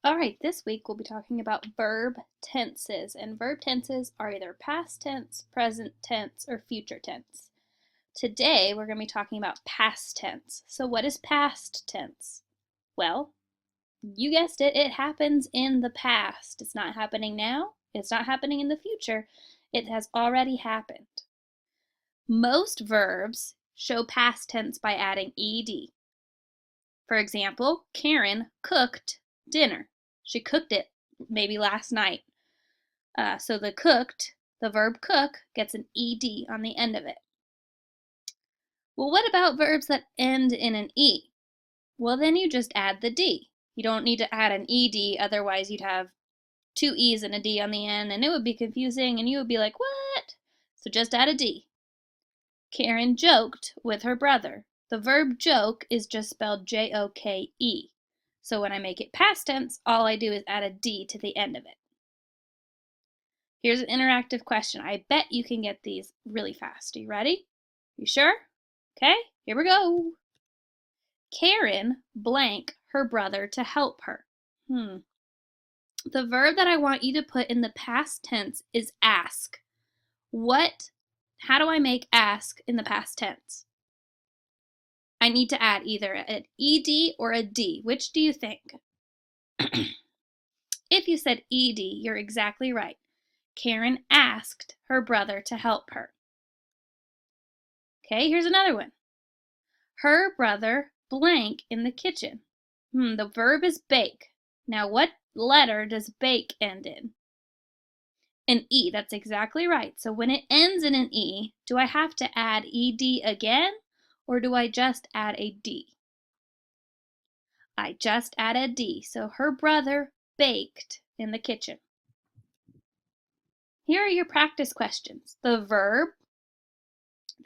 All right, this week we'll be talking about verb tenses, and verb tenses are either past tense, present tense, or future tense. Today we're going to be talking about past tense. So what is past tense? Well, you guessed it, it happens in the past. It's not happening now, it's not happening in the future. It has already happened. Most verbs show past tense by adding ed. For example, Karen cooked dinner. She cooked it maybe last night. So the verb cook, gets an ed on the end of it. Well, what about verbs that end in an e? Well, then you just add the d. You don't need to add an ed, otherwise you'd have two e's and a d on the end, and it would be confusing, and you would be like, what? So just add a d. Karen joked with her brother. The verb joke is just spelled J-O-K-E. So when I make it past tense, all I do is add a D to the end of it. Here's an interactive question. I bet you can get these really fast. Are you ready? You sure? Okay, here we go. Karen blank her brother to help her. The verb that I want you to put in the past tense is ask. How do I make ask in the past tense? I need to add either an ed or a d. Which do you think? If you said ed, you're exactly right. Karen asked her brother to help her. Okay, here's another one. Her brother blank in the kitchen. The verb is bake. Now what letter does bake end in? An E, that's exactly right. So when it ends in an E, do I have to add ed again, or do I just add a D? I just add a D, so her brother baked in the kitchen. Here are your practice questions. The verb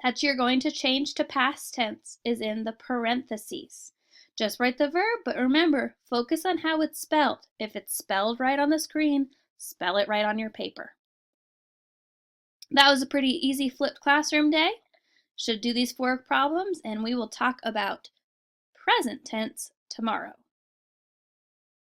that you're going to change to past tense is in the parentheses. Just write the verb, but remember, focus on how it's spelled. If it's spelled right on the screen, spell it right on your paper. That was a pretty easy flipped classroom day. Should do these 4 problems, and we will talk about present tense tomorrow.